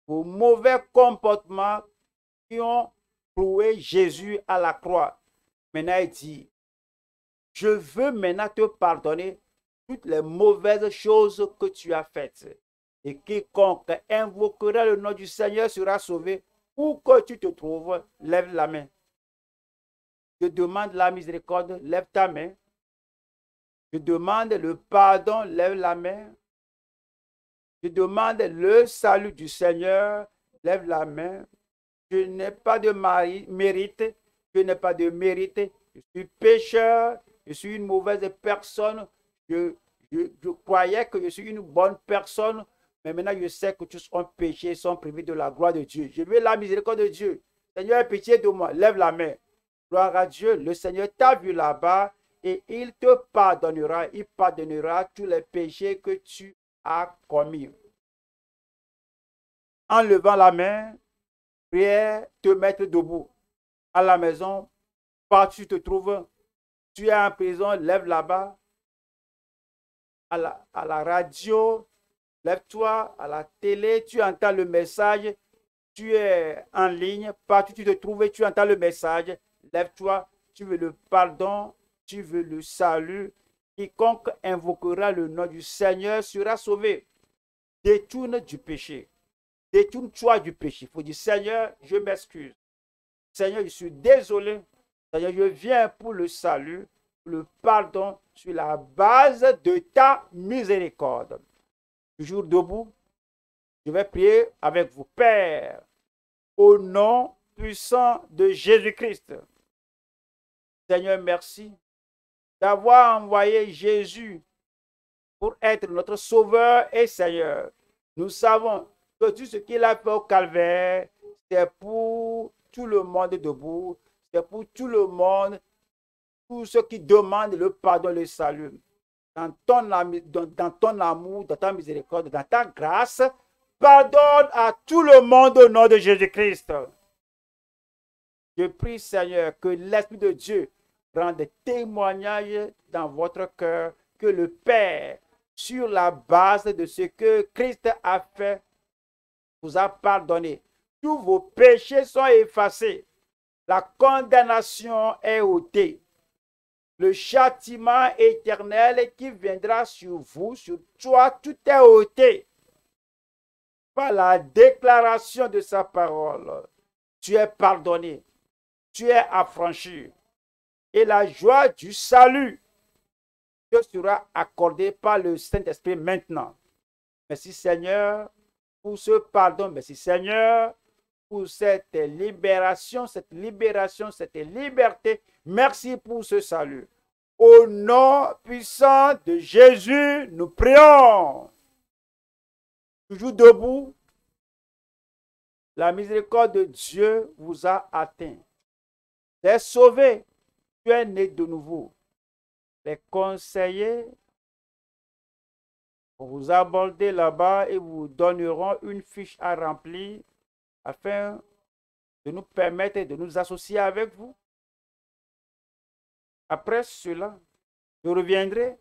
vos mauvais comportements qui ont cloué Jésus à la croix. Maintenant, il dit, je veux maintenant te pardonner toutes les mauvaises choses que tu as faites. Et quiconque invoquera le nom du Seigneur sera sauvé. Où que tu te trouves, lève la main. Je demande la miséricorde, lève ta main. Je demande le pardon, lève la main. Je demande le salut du Seigneur, lève la main. Je n'ai pas de mérite, je n'ai pas de mérite. Je suis pécheur, je suis une mauvaise personne. Je croyais que je suis une bonne personne, mais maintenant je sais que tous ont péché, sont privés de la gloire de Dieu. Je veux la miséricorde de Dieu. Seigneur, aie pitié de moi, lève la main. Gloire à Dieu, le Seigneur t'a vu là-bas et il te pardonnera, il pardonnera tous les péchés que tu as commis. En levant la main, prière, te mettre debout. À la maison, partout où tu te trouves, tu es en prison, lève là-bas. À la radio, lève-toi. À la télé, tu entends le message. Tu es en ligne, partout où tu te trouves, tu entends le message. Lève-toi, tu veux le pardon, tu veux le salut. Quiconque invoquera le nom du Seigneur sera sauvé. Détourne du péché. Détourne-toi du péché. Il faut dire, Seigneur, je m'excuse. Seigneur, je suis désolé. Seigneur, je viens pour le salut, le pardon sur la base de ta miséricorde. Toujours debout, je vais prier avec vous, Père, au nom puissant de Jésus-Christ. Seigneur, merci d'avoir envoyé Jésus pour être notre Sauveur et Seigneur. Nous savons que tout ce qu'il a fait au calvaire, c'est pour tout le monde debout, c'est pour tout le monde, tous ceux qui demandent le pardon et le salut. Dans ton amour, dans ta miséricorde, dans ta grâce, pardonne à tout le monde au nom de Jésus-Christ. Je prie, Seigneur, que l'Esprit de Dieu rende témoignage dans votre cœur que le Père, sur la base de ce que Christ a fait, vous a pardonné. Tous vos péchés sont effacés. La condamnation est ôtée. Le châtiment éternel qui viendra sur vous, sur toi, tout est ôté. Par la déclaration de sa parole, tu es pardonné, tu es affranchi. Et la joie du salut te sera accordée par le Saint-Esprit maintenant. Merci Seigneur pour ce pardon. Merci Seigneur pour cette libération, cette liberté. Merci pour ce salut. Au nom puissant de Jésus, nous prions. Toujours debout, la miséricorde de Dieu vous a atteint. Tu es sauvé, tu es né de nouveau. Les conseillers vont vous aborder là-bas et vous donneront une fiche à remplir afin de nous permettre de nous associer avec vous. Après cela, je reviendrai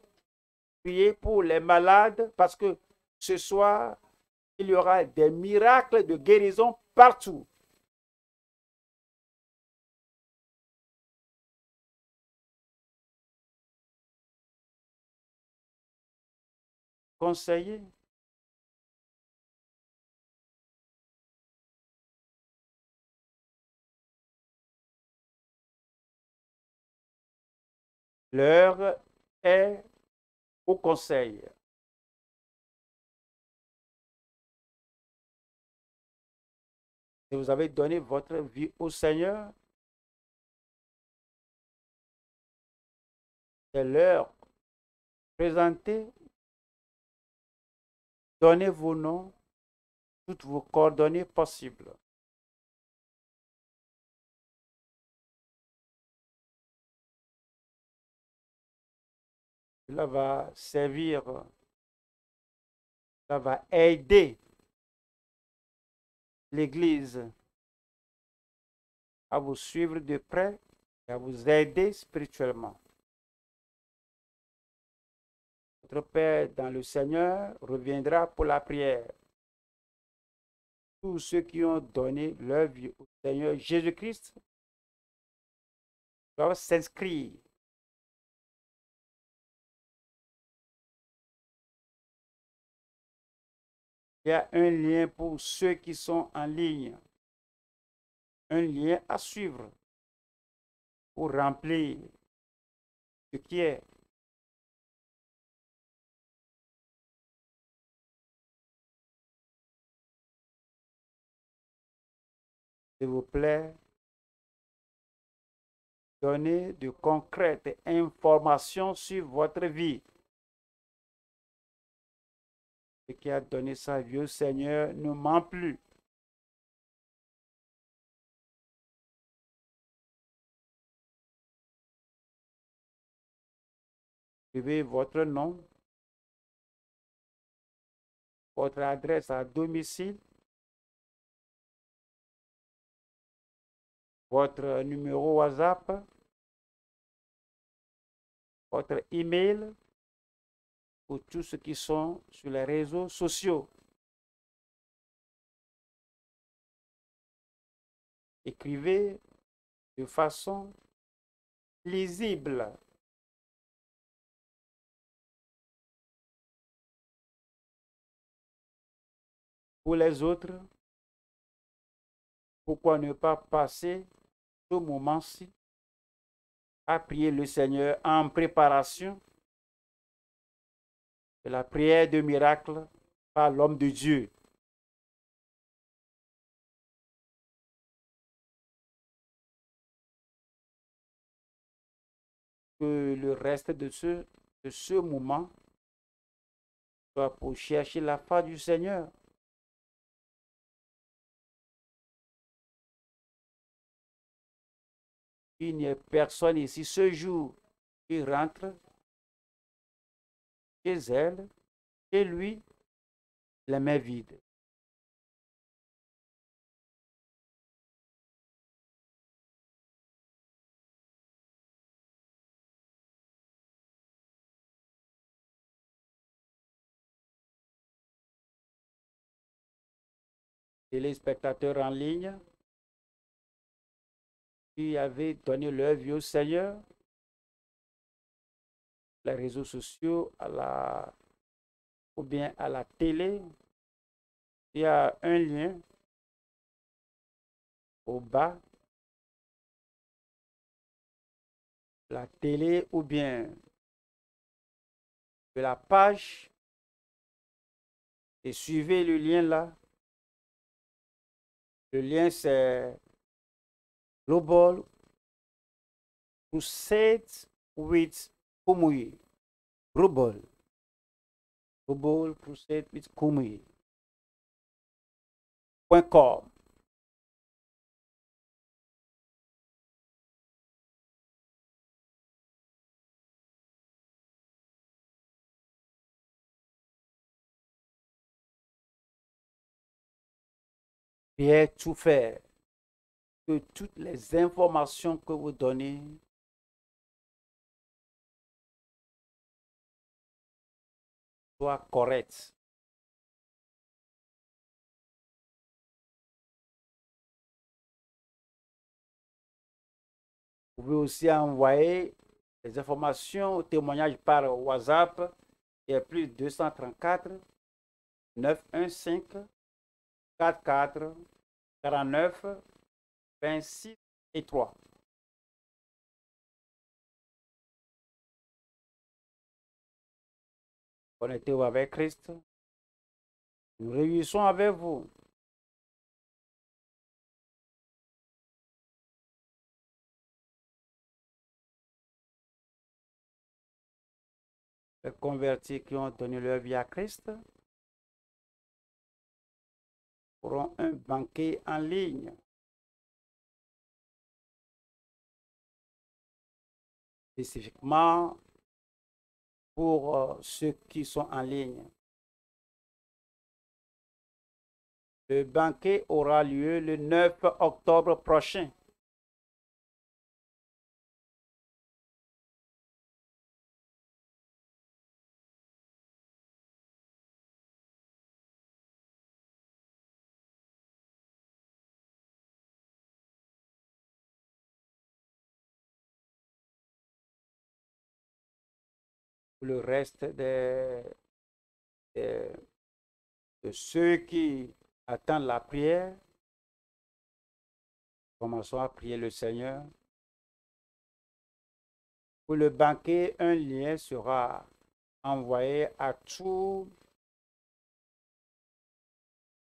prier pour les malades parce que ce soir, il y aura des miracles de guérison partout. Conseiller, l'heure est au conseil. Si vous avez donné votre vie au Seigneur, c'est l'heure. Présentez, donnez vos noms, toutes vos coordonnées possibles. Cela va servir, ça va aider l'Église à vous suivre de près et à vous aider spirituellement. Votre Père dans le Seigneur reviendra pour la prière. Tous ceux qui ont donné leur vie au Seigneur Jésus-Christ doivent s'inscrire. Il y a un lien pour ceux qui sont en ligne, un lien à suivre pour remplir ce qui est. S'il vous plaît, donnez de concrètes informations sur votre vie. Ce qui a donné sa vie au Seigneur ne ment plus. Écrivez votre nom, votre adresse à domicile, votre numéro WhatsApp, votre email pour tous ceux qui sont sur les réseaux sociaux. Écrivez de façon lisible. Pour les autres, pourquoi ne pas passer ce moment-ci à prier le Seigneur en préparation de la prière de miracle par l'homme de Dieu. Que le reste de ce moment soit pour chercher la face du Seigneur. Il n'y a personne ici ce jour qui rentre chez elle, chez lui, les mains vides. Téléspectateurs en ligne qui avaient donné leur vie au Seigneur, les réseaux sociaux, ou bien à la télé, il y a un lien au bas, la télé ou bien de la page, et suivez le lien là. Le lien c'est Global Crusade with Kumuyi. Global Crusade with Kumuyi.com. Bien tout faire, que toutes les informations que vous donnez soient correctes. Vous pouvez aussi envoyer les informations ou témoignages par WhatsApp. Il y a plus 234 915 44 49 26 et 3. Connectez-vous avec Christ. Nous réunissons avec vous Les convertis qui ont donné leur vie à Christ auront un banquet en ligne. Spécifiquement pour ceux qui sont en ligne. Le banquet aura lieu le 9 octobre prochain. Le reste de ceux qui attendent la prière, commençons à prier le Seigneur. Pour le banquet, un lien sera envoyé à tous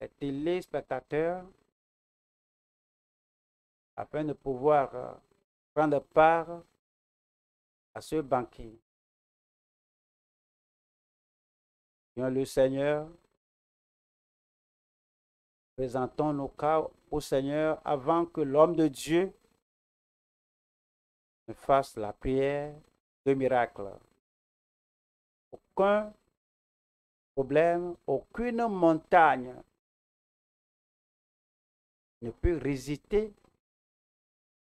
les téléspectateurs afin de pouvoir prendre part à ce banquet. Prions le Seigneur. Présentons nos cas au Seigneur avant que l'homme de Dieu ne fasse la prière de miracle. Aucun problème, aucune montagne ne peut résister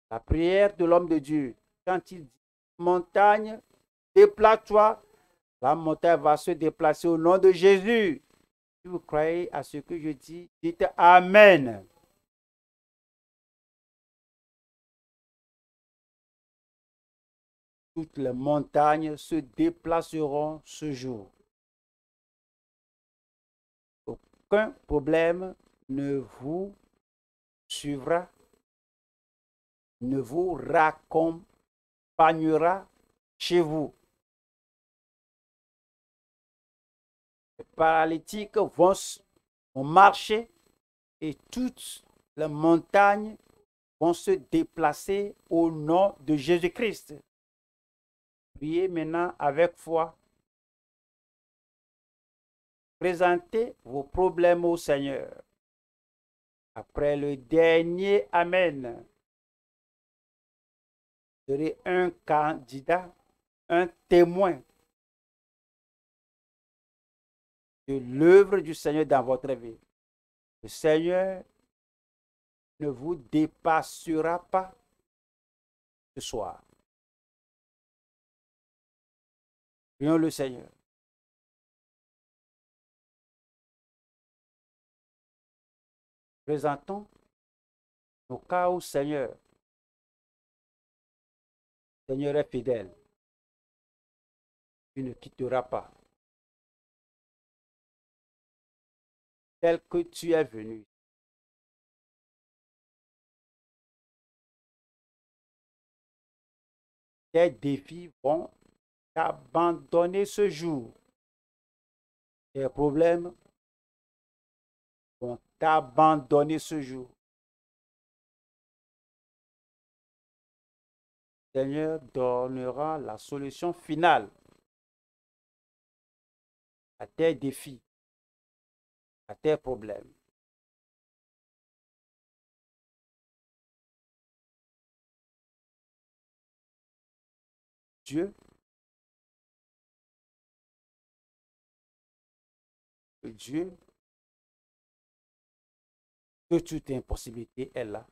la prière de l'homme de Dieu. Quand il dit montagne, déplace-toi, la montagne va se déplacer au nom de Jésus. Si vous croyez à ce que je dis, dites Amen. Toutes les montagnes se déplaceront ce jour. Aucun problème ne vous suivra, ne vous raccompagnera chez vous. Les paralytiques vont marcher et toutes les montagnes vont se déplacer au nom de Jésus-Christ. Priez maintenant avec foi. Présentez vos problèmes au Seigneur. Après le dernier Amen, vous serez un candidat, un témoin de l'œuvre du Seigneur dans votre vie. Le Seigneur ne vous dépassera pas ce soir. Prions le Seigneur. Présentons nos cas au Seigneur. Le Seigneur est fidèle. Tu ne quitteras pas. Tel que tu es venu. Tes défis vont t'abandonner ce jour. Tes problèmes vont t'abandonner ce jour. Le Seigneur donnera la solution finale à tes défis, à tes problèmes. Dieu, que toute impossibilité est là.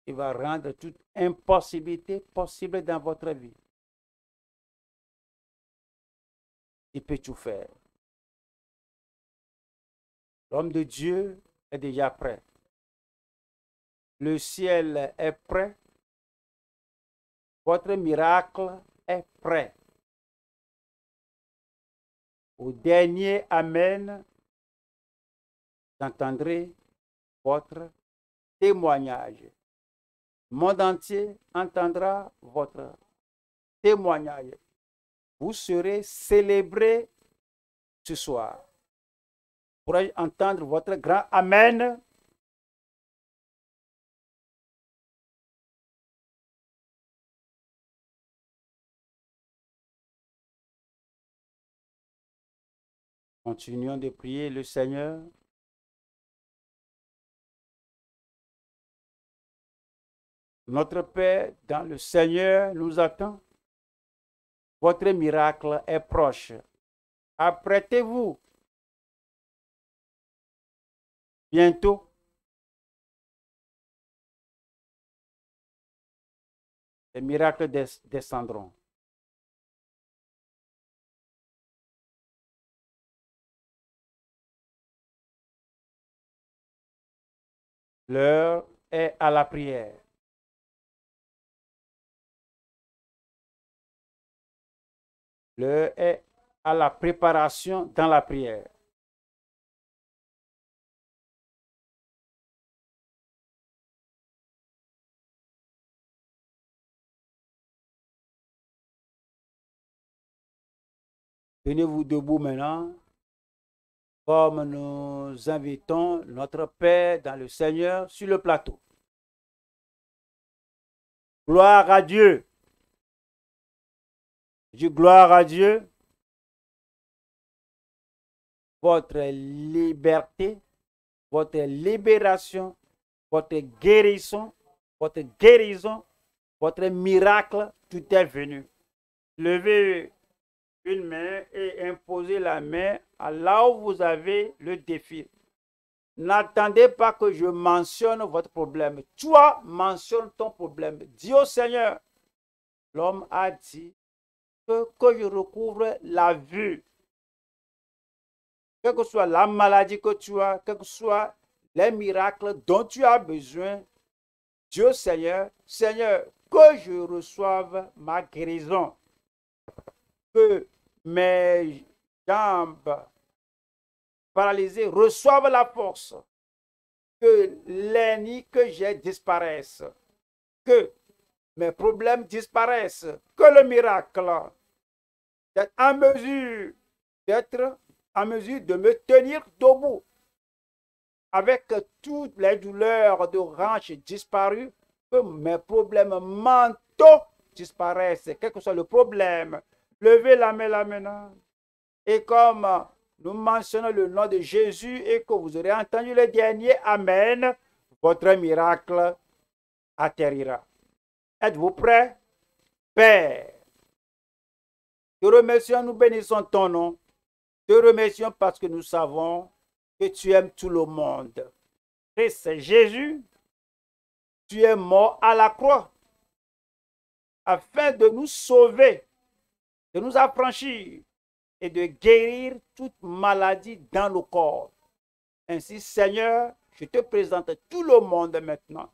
Il va rendre toute impossibilité possible dans votre vie. Il peut tout faire. L'homme de Dieu est déjà prêt. Le ciel est prêt. Votre miracle est prêt. Au dernier Amen, vous entendrez votre témoignage. Le monde entier entendra votre témoignage. Vous serez célébré ce soir. Pourrais-je entendre votre grand Amen? Continuons de prier le Seigneur. Notre Père dans le Seigneur nous attend. Votre miracle est proche. Apprêtez-vous. Bientôt, les miracles descendront. L'heure est à la prière. L'heure est à la préparation dans la prière. Tenez-vous debout maintenant, comme nous invitons notre Père dans le Seigneur sur le plateau. Gloire à Dieu. Je dis gloire à Dieu. Votre liberté, votre libération, votre guérison, votre miracle, tout est venu. Levez une main et imposez la main à là où vous avez le défi. N'attendez pas que je mentionne votre problème. Toi, mentionne ton problème. Dis au Seigneur. L'homme a dit que je recouvre la vue. Quelle que soit la maladie que tu as, quels que soient les miracles dont tu as besoin, Dieu Seigneur, Seigneur, que je reçoive ma guérison, que mes jambes paralysées reçoivent la force, que les nids que j'ai disparaissent, que mes problèmes disparaissent, que le miracle d'être en mesure de me tenir debout avec toutes les douleurs de hanches disparues, que mes problèmes mentaux disparaissent, quel que soit le problème. Levez la main là maintenant. Et comme nous mentionnons le nom de Jésus et que vous aurez entendu le dernier Amen, votre miracle atterrira. Êtes-vous prêts? Père, te remercions, nous bénissons ton nom. Te remercions parce que nous savons que tu aimes tout le monde. Christ Jésus, tu es mort à la croix afin de nous sauver, de nous affranchir et de guérir toute maladie dans le corps. Ainsi, Seigneur, je te présente tout le monde maintenant,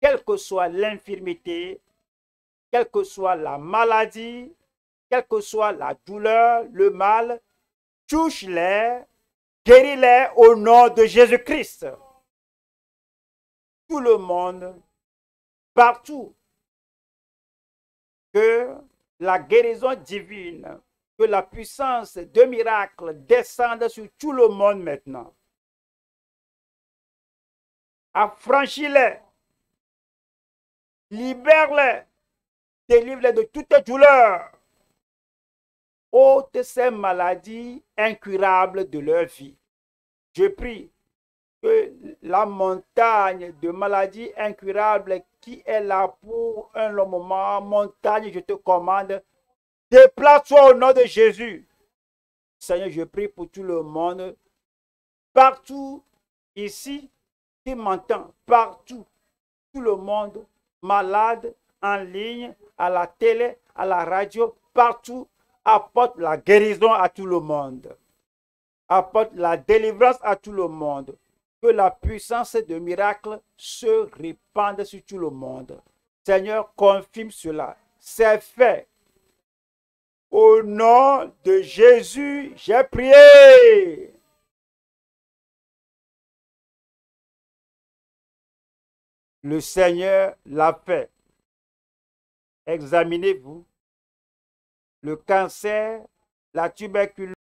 quelle que soit l'infirmité, quelle que soit la maladie, quelle que soit la douleur, le mal, touche-les, guéris-les au nom de Jésus-Christ. Tout le monde, partout, que la guérison divine, que la puissance de miracle descende sur tout le monde maintenant. Affranchis-les, libère-les, délivre-les de toute douleur. Ôte ces maladies incurables de leur vie. Je prie que la montagne de maladies incurables qui est là pour un long moment, montagne, je te commande, déplace-toi au nom de Jésus. Seigneur, je prie pour tout le monde, partout ici, qui m'entend, partout, tout le monde, malade, en ligne, à la télé, à la radio, partout, apporte la guérison à tout le monde. Apporte la délivrance à tout le monde. Que la puissance de miracle se répande sur tout le monde. Seigneur, confirme cela. C'est fait. Au nom de Jésus, j'ai prié. Le Seigneur l'a fait. Examinez-vous. Le cancer, la tuberculose,